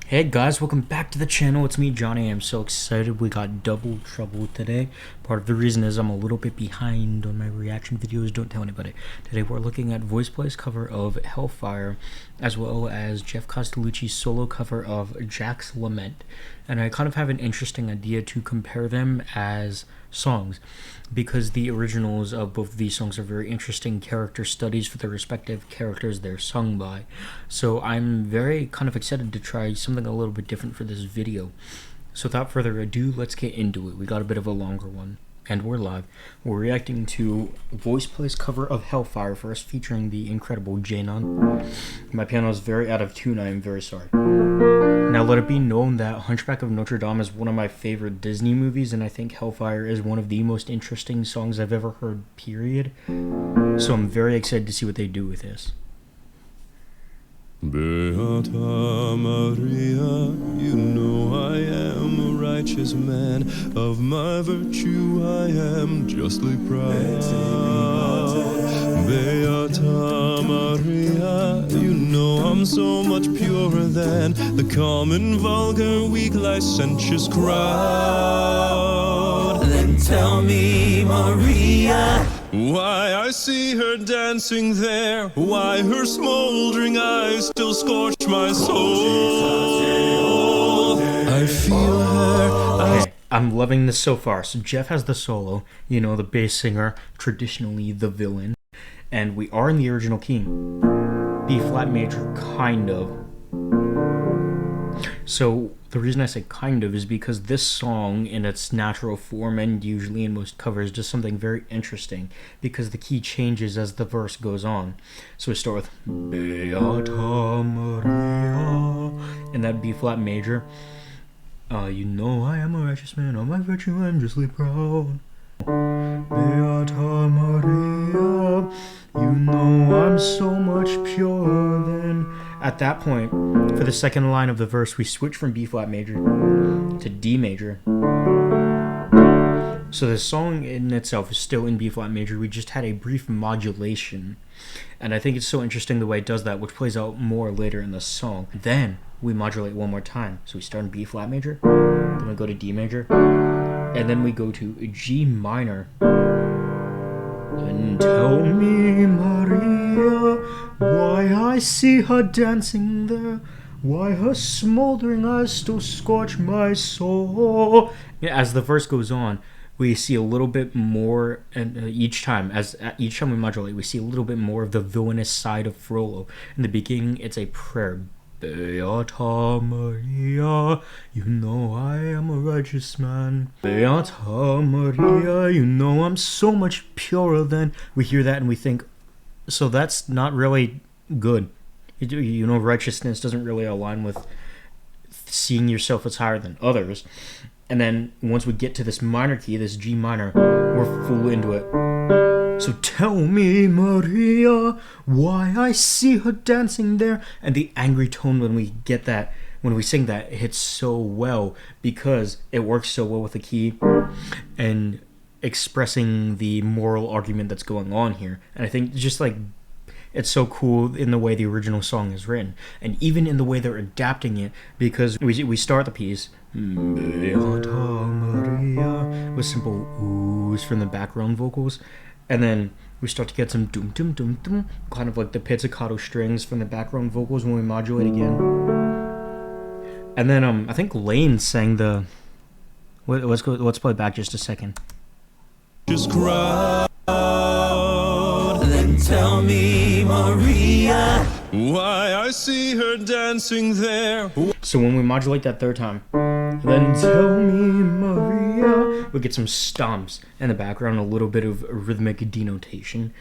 Hey guys, welcome back to the channel. It's me, Johnny. I'm so excited. We got double trouble today. Part of the reason is I'm a little bit behind on my reaction videos. Don't tell anybody. Today we're looking at VoicePlay's cover of Hellfire, as well as Geoff Castellucci's solo cover of Jack's Lament. And I kind of have an interesting idea to compare them as songs, because the originals of both of these songs are very interesting character studies for the respective characters they're sung by. So I'm very kind of excited to try something a little bit different for this video. So without further ado, let's get into it. We got a bit of a longer one, and we're live. We're reacting to VoicePlay's cover of Hellfire first, featuring the incredible Janon. My piano is very out of tune. I am very sorry. Now, let it be known that Hunchback of Notre Dame is one of my favorite Disney movies, and I think Hellfire is one of the most interesting songs I've ever heard, period. So I'm very excited to see what they do with this. Beata Maria, you know I am a righteous man. Of my virtue I am justly proud. Beata Maria, you know I'm so much purer than the common, vulgar, weak, licentious crowd. Then tell me, Maria, why I see her dancing there, why her smoldering eyes still scorch my soul. I feel her. Okay, I'm loving this so far. So Geoff has the solo, you know, the bass singer, traditionally the villain, and we are in the original key, B flat major, kind of. So the reason I say kind of is because this song in its natural form, and usually in most covers, does something very interesting, because the key changes as the verse goes on. So we start with Beata Maria in that B flat major. You know I am a righteous man, on my virtue I'm justly proud. Beata Maria, you know I'm so much purer than. At that point, for the second line of the verse, we switch from B flat major to D major. So the song in itself is still in B flat major. We just had a brief modulation, and I think it's so interesting the way it does that, which plays out more later in the song. Then we modulate one more time. So we start in B flat major, then we go to D major, and then we go to G minor. And tell me, Maria, why I see her dancing there, why her smoldering eyes still scorch my soul. As the verse goes on, we see a little bit more, and each time we modulate, we see a little bit more of the villainous side of Frollo. In the beginning, it's a prayer. Beata Maria, you know I am a righteous man. Beata Maria, you know I'm so much purer than. We hear that and we think, so that's not really good. You know, righteousness doesn't really align with seeing yourself as higher than others. And then once we get to this minor key, this G minor, we're full into it. So tell me, Maria, why I see her dancing there. And the angry tone when we get that, when we sing that, it hits so well, because it works so well with the key and expressing the moral argument that's going on here. And I think just like, it's so cool in the way the original song is written, and even in the way they're adapting it, because we start the piece Beata Maria with simple oohs from the background vocals, and then we start to get some dum dum dum dum, kind of like the pizzicato strings from the background vocals when we modulate again. And then I think Lane sang the. Let's play back just a second. Just crowd. then tell me, Maria, Why I see her dancing there. So when we modulate that third time, then tell me, Maria, we get some stomps in the background, a little bit of rhythmic denotation,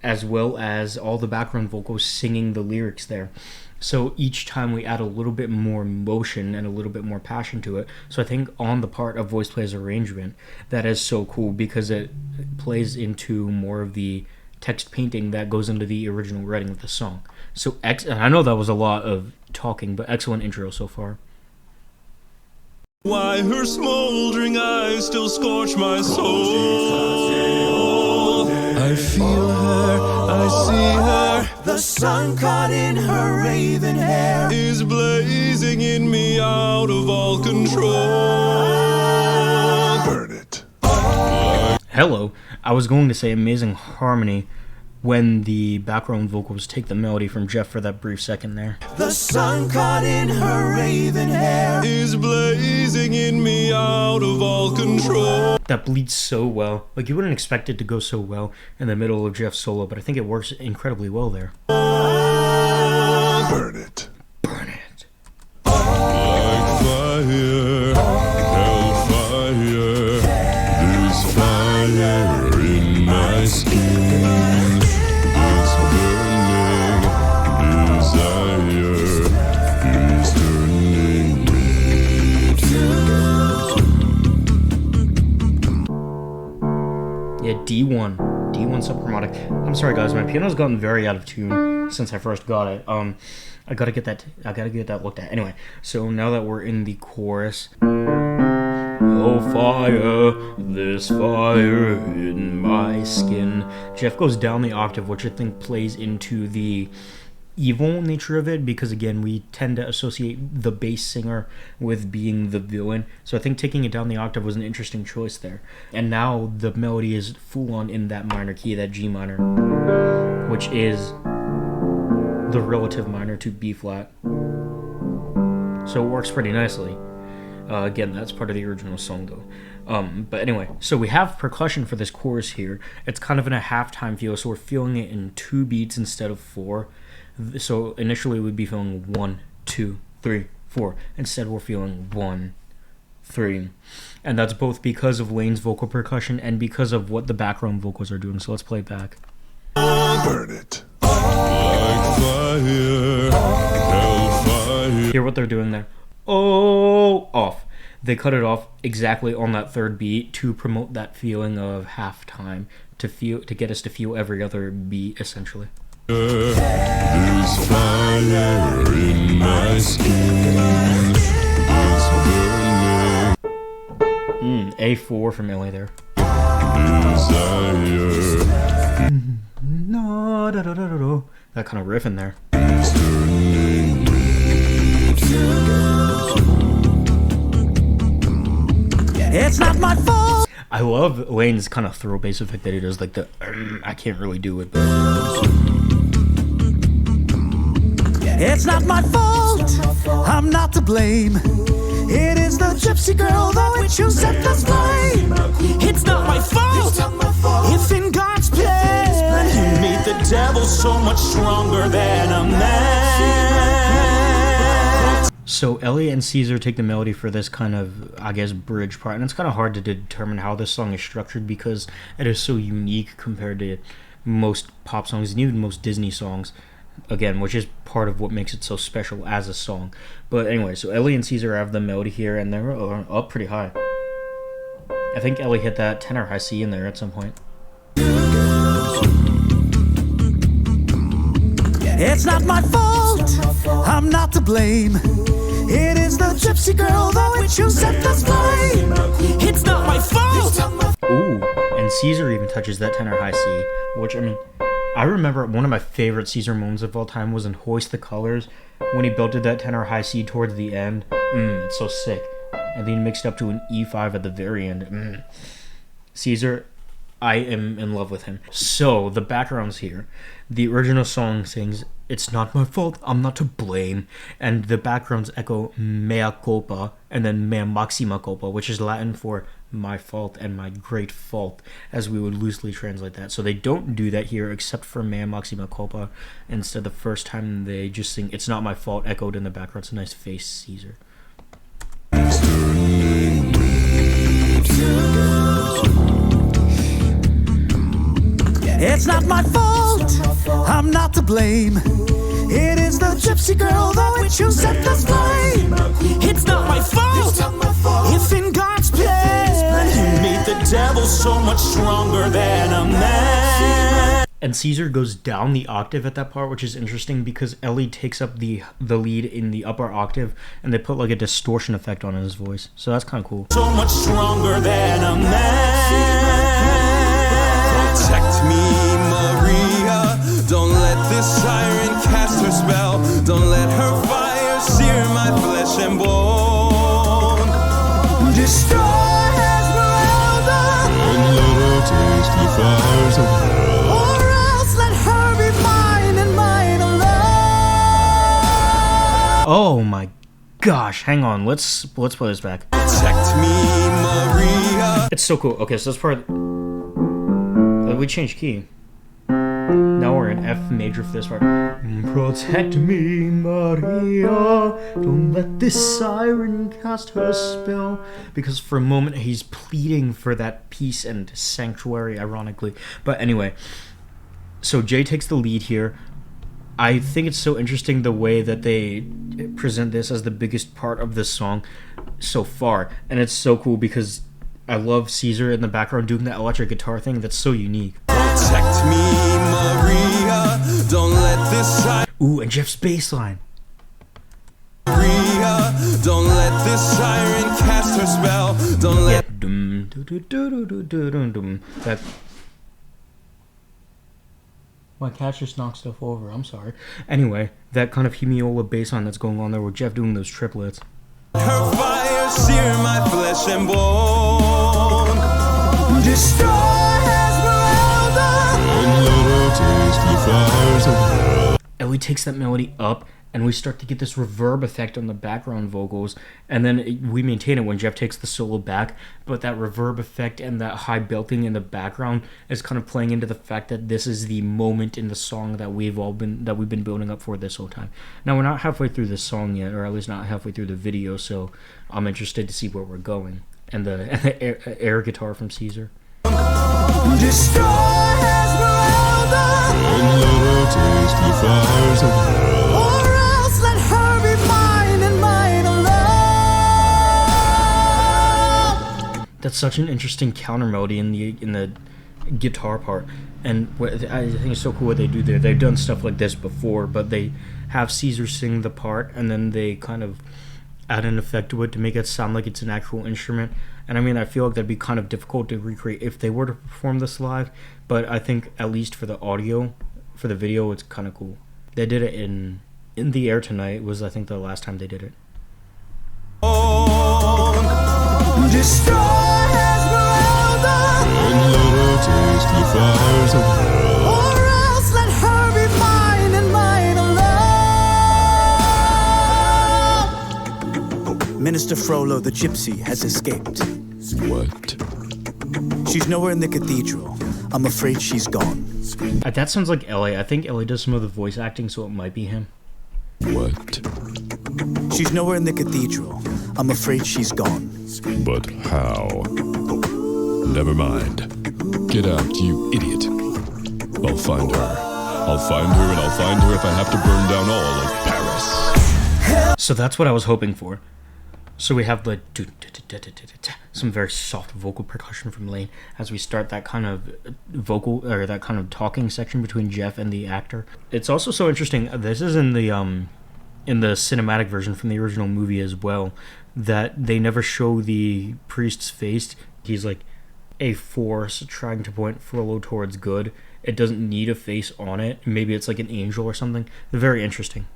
as well as all the background vocals singing the lyrics there. So each time we add a little bit more motion and a little bit more passion to it. So I think on the part of VoicePlay's arrangement, that is so cool, because it plays into more of the text painting that goes into the original writing of the song. So I know that was a lot of talking, but excellent intro so far. Why her smoldering eyes still scorch my soul. I feel her, I see her, The sun caught in her raven hair is blazing in me out of all control. Burn it. Hello. I was going to say amazing harmony when the background vocals take the melody from Geoff for that brief second there. The sun caught in her raven hair is blazing in me out of all control. That bleeds so well. Like, you wouldn't expect it to go so well in the middle of Geoff's solo, but I think it works incredibly well there. Burn it. Burn it. Like fire, hellfire, there's fire in my skin. This burning desire is turning me to. Yeah, D1 subchromatic. I'm sorry guys, my piano's gotten very out of tune since I first got it. I gotta get that looked at. Anyway, so now that we're in the chorus, oh fire, this fire in my skin. Geoff goes down the octave, which I think plays into the evil nature of it, because again, we tend to associate the bass singer with being the villain. So I think taking it down the octave was an interesting choice there. And now the melody is full on in that minor key, that G minor, which is the relative minor to B flat. So it works pretty nicely. Again, that's part of the original song though. But anyway, so we have percussion for this chorus here. It's kind of in a halftime feel, so we're feeling it in 2 beats instead of 4. So initially we'd be feeling 1, 2, 3, 4. Instead we're feeling 1, 3. And that's both because of Lane's vocal percussion and because of what the background vocals are doing. So let's play it back. Burn it. Like fire, hellfire. Hear what they're doing there. Oh, off. They cut it off exactly on that 3rd beat to promote that feeling of halftime, to get us to feel every other beat essentially. There's fire in my skin. It's burning. A4 from Ellie there. Desire. No, da, da, da, da, da. That kind of riff in there. It's turning me to. It's not my fault. I love Lane's kind of throw bass effect that he does, like the I can't really do it, but It's not my fault. I'm not to blame. It is the gypsy girl, the witch who set the flame. It's not my fault. If in God's plan He made the devil so much stronger than a man. So Ellie and Caesar take the melody for this kind of, I guess, bridge part, and it's kind of hard to determine how this song is structured because it is so unique compared to most pop songs and even most Disney songs, again, which is part of what makes it so special as a song. But anyway, so Ellie and Caesar have the melody here, and they're up pretty high. I think Ellie hit that tenor high C in there at some point. It's not my fault. I'm not to blame. It is the gypsy girl, the witch who set the flame. It's not my fault. Ooh, and Caesar even touches that tenor high C, which, I mean, I remember one of my favorite Caesar moments of all time was in Hoist the Colors, when he belted that tenor high C towards the end. It's so sick. And then mixed up to an E5 at the very end. Caesar, I am in love with him. So, the background's here. The original song sings, "It's not my fault, I'm not to blame." And the backgrounds echo mea culpa and then mea maxima culpa, which is Latin for my fault and my great fault, as we would loosely translate that. So they don't do that here except for mea maxima culpa. Instead, the first time they just sing "It's not my fault" echoed in the background. It's a nice face, Caesar. It's not my fault. I'm not to blame. It is the gypsy girl, the witch who set the flame. It's not my fault. If in God's plan He made the devil so much stronger than a man. And Caesar goes down the octave at that part, which is interesting because Ellie takes up the lead in the upper octave, and they put like a distortion effect on his voice. So that's kind of cool. So much stronger than a man. Protect me, Maria. Don't let this siren cast her spell. Don't let her fire sear my flesh and bone. Destroy Esmeralda, And let her taste the fires of hell. or else let her be mine and mine alone. Oh my gosh, hang on, let's play this back. Protect me, Maria. It's so cool. Okay, so this part, we changed key. Now we're in F major for this part. Protect me, Maria. Don't let this siren cast her spell. Because for a moment he's pleading for that peace and sanctuary, ironically. But anyway, so Jay takes the lead here. I think it's so interesting the way that they present this as the biggest part of this song so far. And it's so cool because I love Caesar in the background doing that electric guitar thing. That's so unique. Protect me, Maria. Don't let this siren. Ooh, and Geoff's bass line. Maria, don't let this siren cast her spell. Don't let. Dum, doo, doo, doo, doo, doo, doo, doo, dum. That. My cat just knocked stuff over. I'm sorry. Anyway, that kind of hemiola bass line that's going on there with Geoff doing those triplets. Her fire sear my flesh and bone. Destroy Esmeralda, And let her taste the fires of hell. Ellie takes that melody up, and we start to get this reverb effect on the background vocals, and then we maintain it when Geoff takes the solo back, but that reverb effect and that high belting in the background is kind of playing into the fact that this is the moment in the song that we've been building up for this whole time. Now, we're not halfway through this song yet, or at least not halfway through the video, so I'm interested to see where we're going. And the air guitar from Caesar. destroy Esmeralda, And let her taste the fires of hell. or else let her be mine and mine alone. That's such an interesting counter melody in the guitar part, and what I think it's so cool what they do there. They've done stuff like this before, but they have Caesar sing the part, and then they kind of add an effect to it to make it sound like it's an actual instrument. And I mean, I feel like that'd be kind of difficult to recreate if they were to perform this live, but I think at least for the audio, for the video, it's kind of cool. They did it in the air tonight was, I think, the last time they did it. Destroy Esmeralda, And let her taste the fires of hell. or else let her be mine and mine alone. Minister Frollo, the gypsy, has escaped. What? She's nowhere in the cathedral. I'm afraid she's gone. That sounds like Ellie. I think Ellie does some of the voice acting, so it might be him. What? She's nowhere in the cathedral. I'm afraid she's gone. But how? Never mind. Get out, you idiot. I'll find her. I'll find her, and I'll find her if I have to burn down all of Paris. So that's what I was hoping for. So we have the some very soft vocal percussion from Lane as we start that kind of vocal, or that kind of talking section between Geoff and the actor. It's also so interesting. This is in the cinematic version from the original movie as well, that they never show the priest's face. He's like a force trying to point Frollo towards good. It doesn't need a face on it. Maybe it's like an angel or something. Very interesting.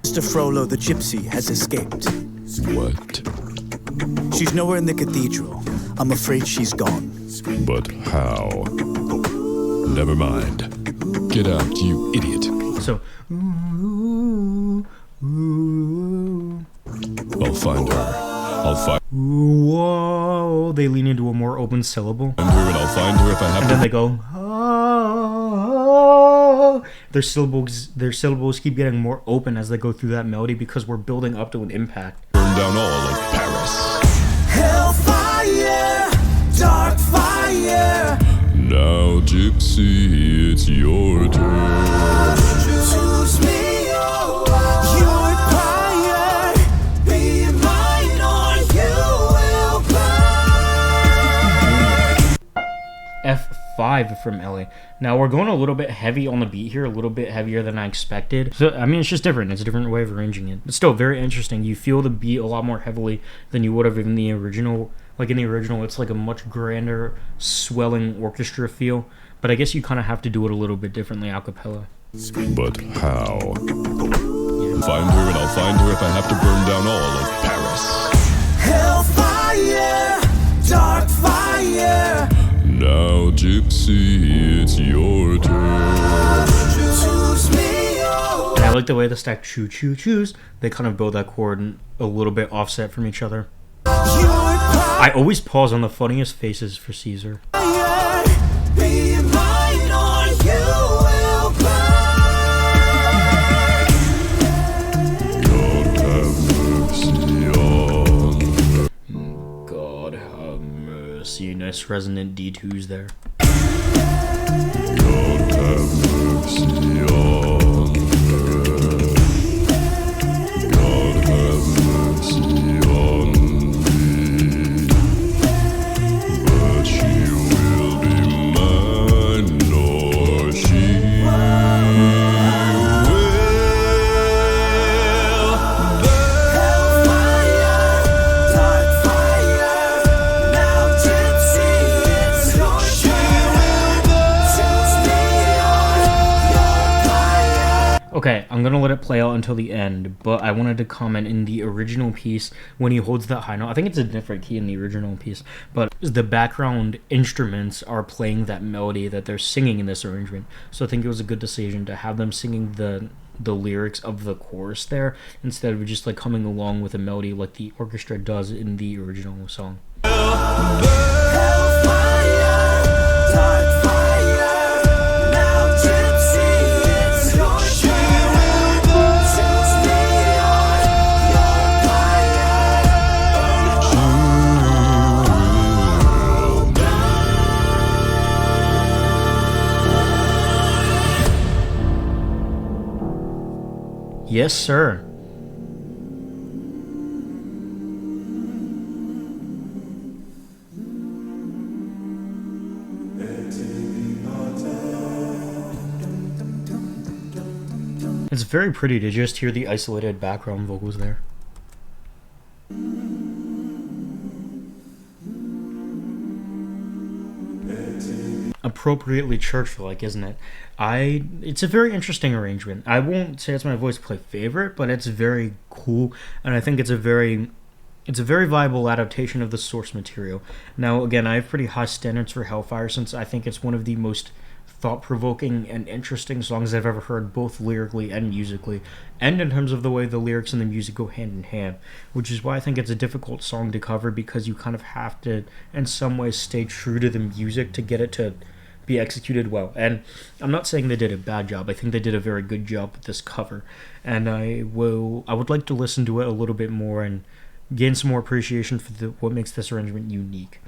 Mr. Frollo, the gypsy, has escaped. What? She's nowhere in the cathedral. I'm afraid she's gone. But how? Never mind. Get out, you idiot. So, I'll find her. I'll find whoa, they lean into a more open syllable. her, and I'll find her if I have And to then they go, their syllables keep getting more open as they go through that melody because we're building up to an impact. burn down all of Paris. Hellfire, dark fire. Now, Gypsy, it's your turn. Choose me, your fire. Be mine or you will burn. F5 from Ellie. Now we're going a little bit heavy on the beat here, a little bit heavier than I expected. So, I mean, it's just different. It's a different way of arranging it. But still, very interesting. You feel the beat a lot more heavily than you would have in the original. Like in the original, it's like a much grander, swelling orchestra feel. But I guess you kind of have to do it a little bit differently a cappella. But how? Find her and I'll find her if I have to burn down all of Paris. Hellfire, dark fire. Now, Gypsy, it's your turn. Choose me, oh. And I like the way the stack choo choo choose. They kind of build that chord a little bit offset from each other. I always pause on the funniest faces for Caesar. Be mine or you will burn. God have mercy on her. God have mercy. Nice resonant D2s there. God have mercy on her. God have mercy on me. But she will be mine, or she Hellfire, dark fire. Now, Gypsy, it's your choose me or your fire. Okay, I'm gonna let it play out until the end, but I wanted to comment in the original piece when he holds that high note. I think it's a different key in the original piece, but the background instruments are playing that melody that they're singing in this arrangement. So I think it was a good decision to have them singing the lyrics of the chorus there instead of just like coming along with a melody like the orchestra does in the original song. Hellfire, dark fire. Now, Gypsy, it's your choose me or your fire. Yes, sir. It's very pretty to just hear the isolated background vocals there. Appropriately church-like, isn't it? It's a very interesting arrangement. I won't say it's my VoicePlay favorite, but it's very cool, and I think it's a very viable adaptation of the source material. Now, again, I have pretty high standards for Hellfire since I think it's one of the most thought-provoking and interesting songs I've ever heard, both lyrically and musically, and in terms of the way the lyrics and the music go hand in hand, which is why I think it's a difficult song to cover, because you kind of have to, in some ways, stay true to the music to get it to be executed well. And I'm not saying they did a bad job. I think they did a very good job with this cover, and I would like to listen to it a little bit more and gain some more appreciation for what makes this arrangement unique,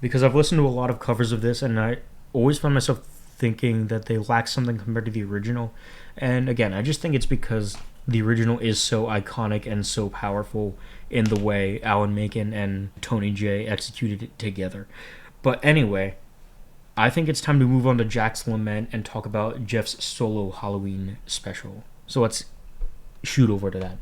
because I've listened to a lot of covers of this and I always find myself thinking that they lack something compared to the original. And again, I just think it's because the original is so iconic and so powerful in the way Alan Menken and Tony J executed it together. But anyway, I think it's time to move on to Jack's Lament and talk about Geoff's solo Halloween special. So let's shoot over to that.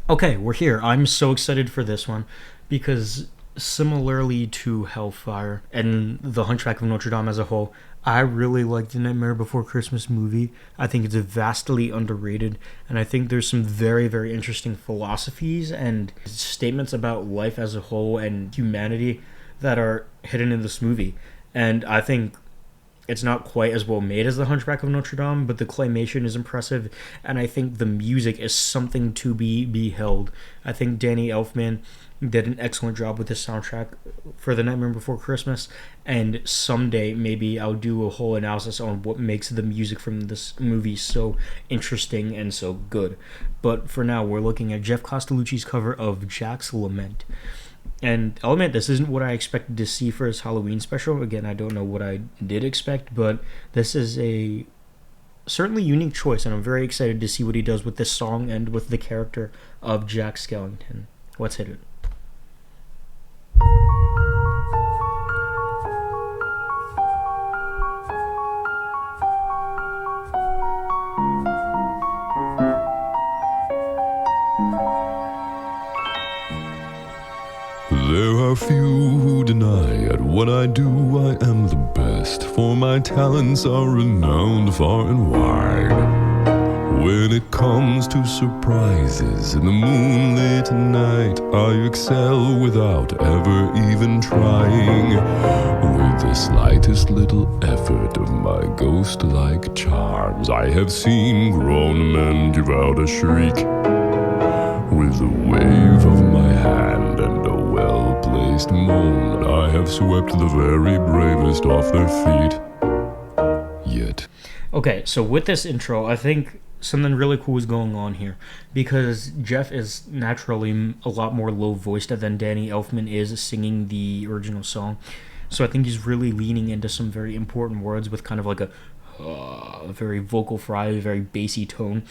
Okay, we're here. I'm so excited for this one because similarly to Hellfire and The Hunchback of Notre Dame as a whole, I really like the Nightmare Before Christmas movie. I think it's vastly underrated, and I think there's some very, very interesting philosophies and statements about life as a whole and humanity that are hidden in this movie. And I think it's not quite as well made as The Hunchback of Notre Dame, but the claymation is impressive, and I think the music is something to be beheld. I think Danny Elfman did an excellent job with the soundtrack for The Nightmare Before Christmas, and someday maybe I'll do a whole analysis on what makes the music from this movie so interesting and so good. But for now, we're looking at Geoff Castellucci's cover of Jack's Lament. And I'll admit, this isn't what I expected to see for his Halloween special. Again, I don't know what I did expect, but this is a certainly unique choice, and I'm very excited to see what he does with this song and with the character of Jack Skellington. Let's hit it. There are few who deny at what I do I am the best, for my talents are renowned far and wide. When it comes to surprises in the moonlit night, I excel without ever even trying. With the slightest little effort of my ghost-like charms, I have seen grown men give out a shriek. With a wave of my hand and a well-placed moan, I have swept the very bravest off their feet. Yet. Okay, so with this intro, I think something really cool is going on here, because Geoff is naturally a lot more low-voiced than Danny Elfman is singing the original song. So I think he's really leaning into some very important words with kind of like a very vocal fry, very bassy tone.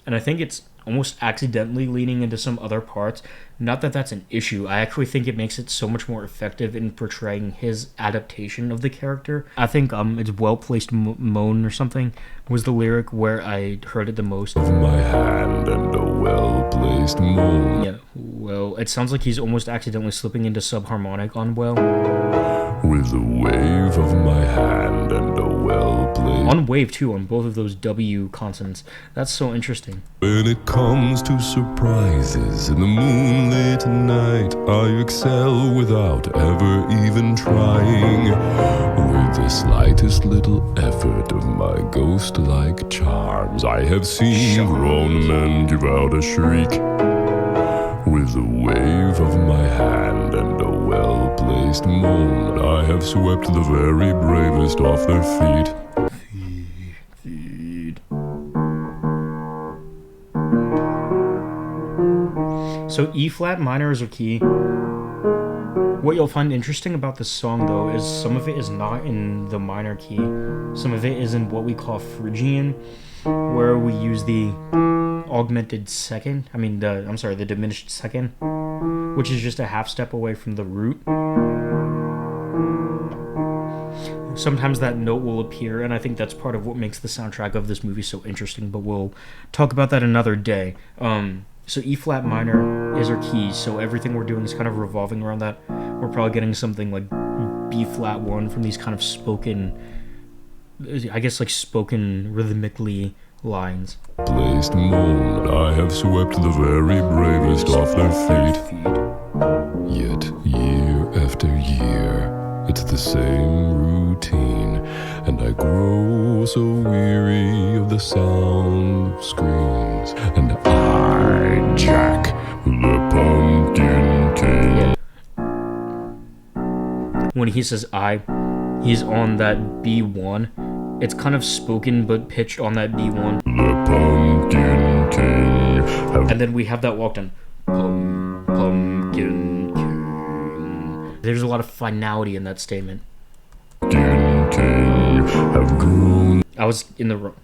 And I think it's almost accidentally leaning into some other parts. Not that that's an issue. I actually think it makes it so much more effective in portraying his adaptation of the character. I think it's well-placed moan or something was the lyric where I heard it the most. Of my hand and a well-placed moan. Yeah, well, it sounds like he's almost accidentally slipping into subharmonic on well. With a wave of my hand and a well-placed... On wave, too, on both of those W consonants. That's so interesting. When it comes to surprises in the moonlit night, I excel without ever even trying. With the slightest little effort of my ghost-like charms, I have seen grown men give out a shriek. With a wave of my hand and a well-placed moan, I have swept the very bravest off their feet. So E flat minor is a key. What you'll find interesting about this song, though, is some of it is not in the minor key. Some of it is in what we call Phrygian, where we use the augmented second. The diminished second, which is just a half step away from the root. Sometimes that note will appear, and I think that's part of what makes the soundtrack of this movie so interesting, but we'll talk about that another day. So E flat minor is our key, so everything we're doing is kind of revolving around that. We're probably getting something like B flat 1 from these kind of spoken rhythmically lines. Placed moan, I have swept the very bravest off their feet. Yet year after year, it's the same routine, and I grow so weary of the sound of screams, and I jack the pumpkin king. When he says I, he's on that B1. It's kind of spoken but pitched on that B1. The pumpkin king. And then we have that walk down. Pumpkin king. There's a lot of finality in that statement. Pumpkin king have grown. I was in the wrong.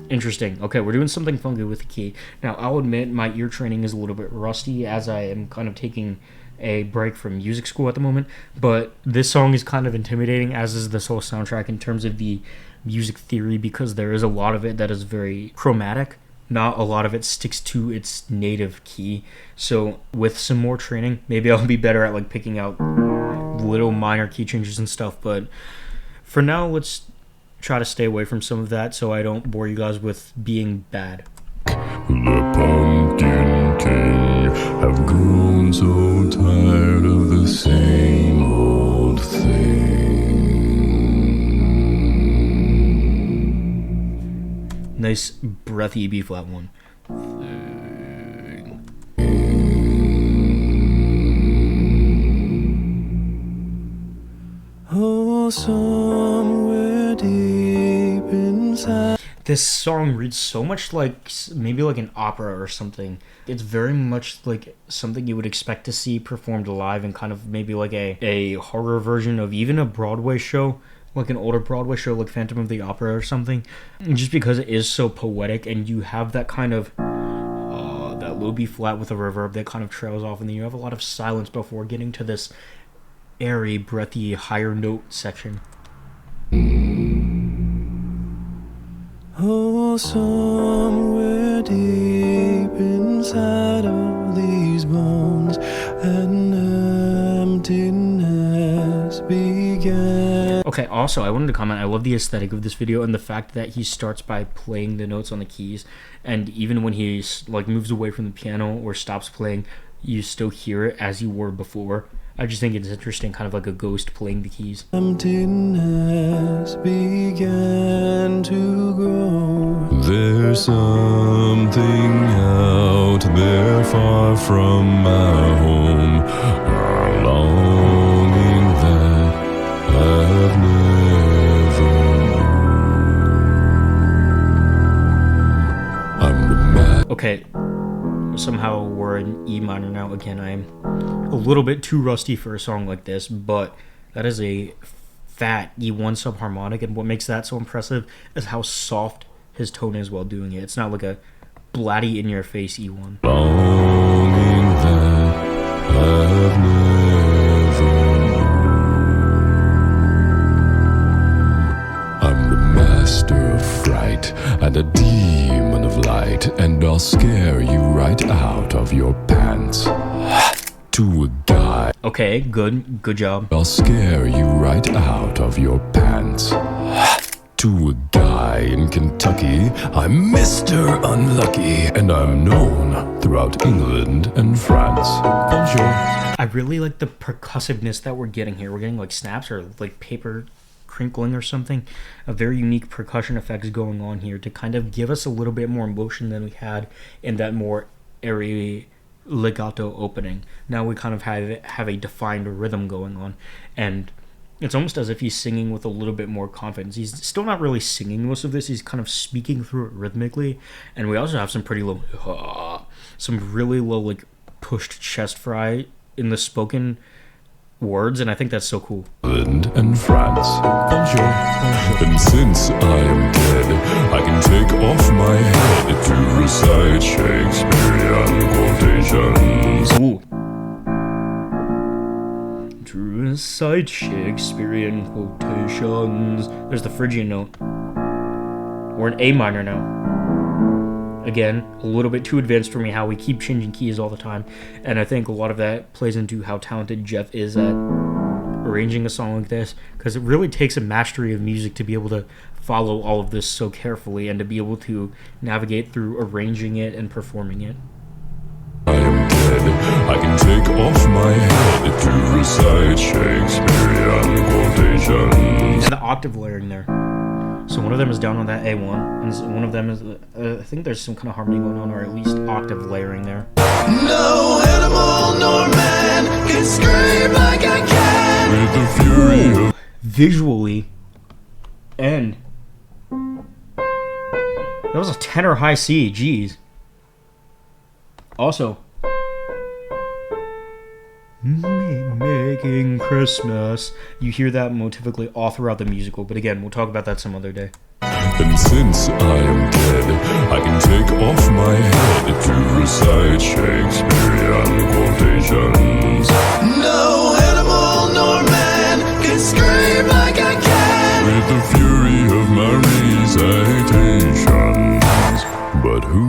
Interesting. Okay, we're doing something funky with the key. Now, I'll admit my ear training is a little bit rusty as I am kind of taking a break from music school at the moment, but this song is kind of intimidating, as is this whole soundtrack in terms of the music theory, because there is a lot of it that is very chromatic. Not a lot of it sticks to its native key. So with some more training, maybe I'll be better at like picking out little minor key changes and stuff, but for now, let's try to stay away from some of that so I don't bore you guys with being bad. The pumpkin king have grown so tired of the same old thing. Nice breathy B flat 1. Oh, somewhere deep inside. This song reads so much like maybe like an opera or something. It's very much like something you would expect to see performed live in kind of maybe like a horror version of even a Broadway show, like an older Broadway show like Phantom of the Opera or something. Just because it is so poetic and you have that kind of that low B flat with a reverb that kind of trails off, and then you have a lot of silence before getting to this airy, breathy, higher note section. Oh, somewhere deep inside. inside of these bones, an emptiness began. Okay, also, I wanted to comment, I love the aesthetic of this video and the fact that he starts by playing the notes on the keys, and even when he like moves away from the piano or stops playing, you still hear it as you were before. I just think it's interesting, kind of like a ghost playing the keys. Emptiness began to grow. There's something out there far from my home, a longing that I've never known. I'm the man. Okay, somehow we're in E minor now. Again, I'm a little bit too rusty for a song like this, but that is a fat E1 subharmonic, and what makes that so impressive is how soft his tone is while doing it. It's not like a blatty in-your-face E1. Longing that I've never known. I'm the master of fright and a demon of light, and I'll scare you right out of your pants. To a guy. Okay, good job. I'll scare you right out of your pants. To a guy in Kentucky, I'm Mr. Unlucky, and I'm known throughout England and France. Bonjour. I really like the percussiveness that we're getting here. We're getting like snaps or like paper crinkling or something. A very unique percussion effects going on here to kind of give us a little bit more emotion than we had in that more airy legato opening. Now we kind of have a defined rhythm going on, and it's almost as if he's singing with a little bit more confidence. He's still not really singing most of this, he's kind of speaking through it rhythmically, and we also have some pretty low, some really low like pushed chest fry in the spoken words, and I think that's so cool. England and France. Bonjour. And since I am dead, I can take off my head to recite Shakespearean quotations. Ooh. To recite Shakespearean quotations. There's the Phrygian note. We're in A minor now. Again, a little bit too advanced for me, how we keep changing keys all the time, and I think a lot of that plays into how talented Geoff is at arranging a song like this, because it really takes a mastery of music to be able to follow all of this so carefully and to be able to navigate through arranging it and performing it. I am dead, I can take off my head to recite Shakespearean quotations. And the octave layering there. So one of them is down on that A1, and one of them is, I think there's some kind of harmony going on, or at least octave layering there. No animal nor man can scream like I can. With the fury of Visually, and that was a tenor high C, jeez. Also, making Christmas. You hear that motivically all throughout the musical, but again, we'll talk about that some other day. And since I am dead, I can take off my head to recite Shakespearean quotations. No animal nor man can scream like I can. With the fury of my recitations. But who?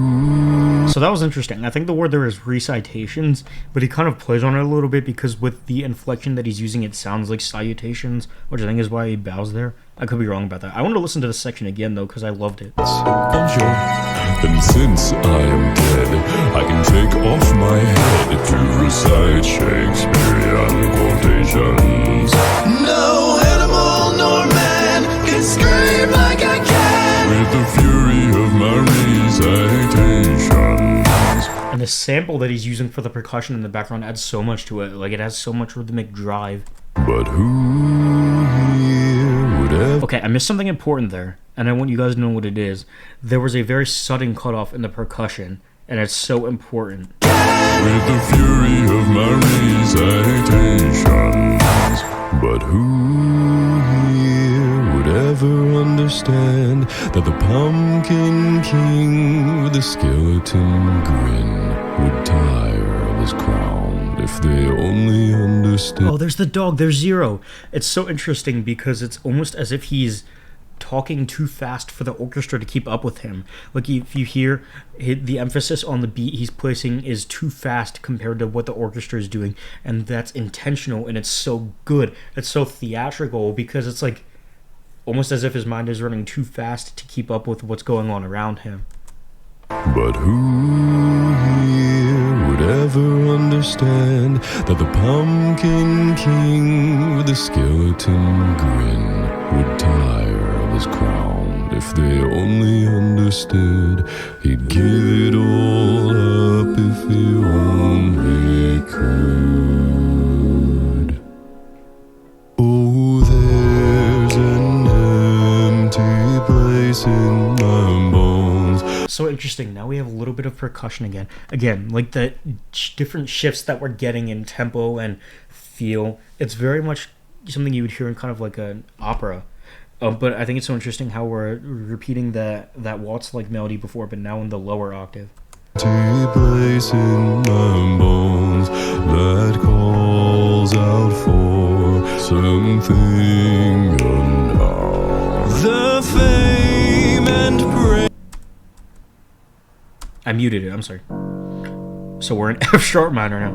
So that was interesting. I think the word there is recitations, but he kind of plays on it a little bit because with the inflection that he's using, it sounds like salutations, which I think is why he bows there. I could be wrong about that. I want to listen to this section again, though, because I loved it. Bonjour. And since I am dead, I can take off my head to recite Shakespearean quotations. No animal nor man can scream like I can. With the fury of my recitations. And the sample that he's using for the percussion in the background adds so much to it. Like, it has so much rhythmic drive. But who here would ever... Okay, I missed something important there, and I want you guys to know what it is. There was a very sudden cutoff in the percussion, and it's so important. With the fury of my recitations. But who here would ever understand that the Pumpkin King with the skeleton grin would tire of his crown if they only understood? Oh, there's the dog, there's Zero. It's so interesting because it's almost as if he's talking too fast for the orchestra to keep up with him. Like, if you hear the emphasis on the beat he's placing is too fast compared to what the orchestra is doing, and that's intentional, and it's so good. It's so theatrical because it's like almost as if his mind is running too fast to keep up with what's going on around him. But who here would ever understand that the Pumpkin King with a skeleton grin would tire of his crown? If they only understood, he'd give it all up if he only could. Oh, there's an empty place in my bones. So interesting. Now we have a little bit of percussion again. Again, like the different shifts that we're getting in tempo and feel. It's very much something you would hear in kind of like an opera. But I think it's so interesting how we're repeating that waltz-like melody before, but now in the lower octave. Place in my bones that calls out for something unknown. The fame and praise. I muted it, I'm sorry. So we're in F sharp minor now.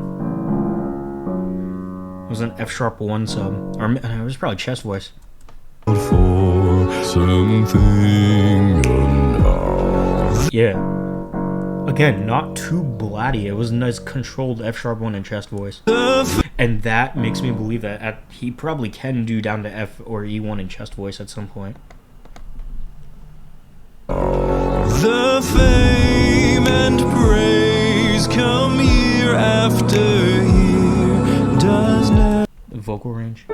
It was an F sharp 1 sub. Or it was probably chest voice. For something unknown. Yeah. Again, not too blatty. It was a nice controlled F sharp 1 and chest voice. And that makes me believe that he probably can do down to F or E1 in chest voice at some point. The fame and praise come year after year. Does not Vocal range.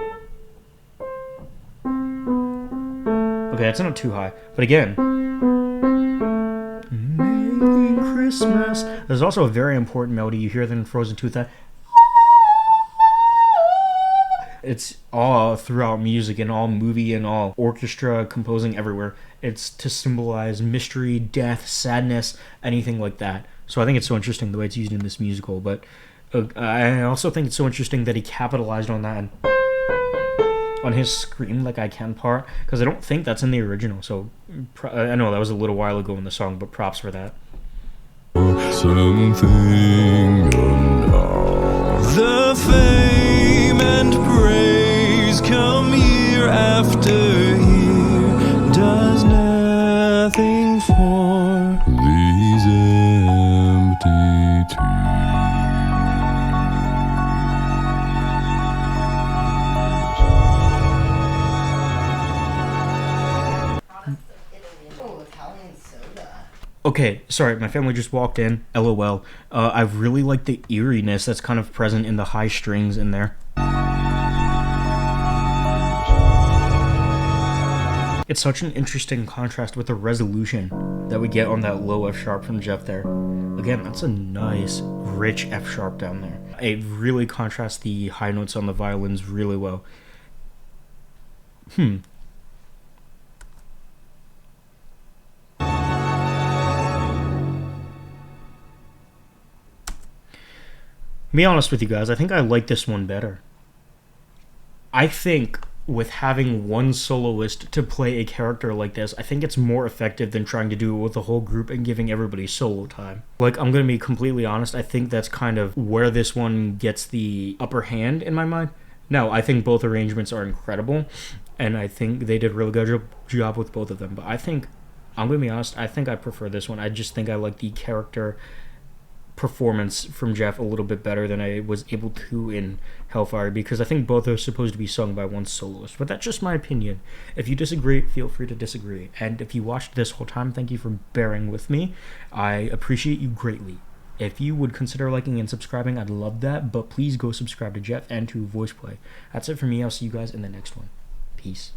Okay, that's not too high. But again, Merry Christmas. There's also a very important melody you hear in Frozen Tooth that it's all throughout music and all movie and all orchestra composing everywhere. It's to symbolize mystery, death, sadness, anything like that. So I think it's so interesting the way it's used in this musical. But I also think it's so interesting that he capitalized on that on his Scream Like I Can part, because I don't think that's in the original. So I know that was a little while ago in the song, but props for that. something unknown. The fame and praise come year after year. Does nothing for these empty tears. Okay, sorry, my family just walked in. LOL. I really like the eeriness that's kind of present in the high strings in there. It's such an interesting contrast with the resolution that we get on that low F sharp from Geoff there. Again, that's a nice, rich F sharp down there. It really contrasts the high notes on the violins really well. Be honest with you guys, I think I like this one better. I think with having one soloist to play a character like this, I think it's more effective than trying to do it with the whole group and giving everybody solo time. Like, I'm going to be completely honest, I think that's kind of where this one gets the upper hand in my mind. No, I think both arrangements are incredible, and I think they did a really good job with both of them. But I think, I'm going to be honest, I think I prefer this one. I just think I like the character performance from Geoff a little bit better than I was able to in Hellfire, because I think both are supposed to be sung by one soloist. But that's just my opinion. If you disagree, feel free to disagree. And if you watched this whole time, thank you for bearing with me. I appreciate you greatly. If you would consider liking and subscribing, I'd love that. But please go subscribe to Geoff and to VoicePlay. That's it for me. I'll see you guys in the next one. Peace.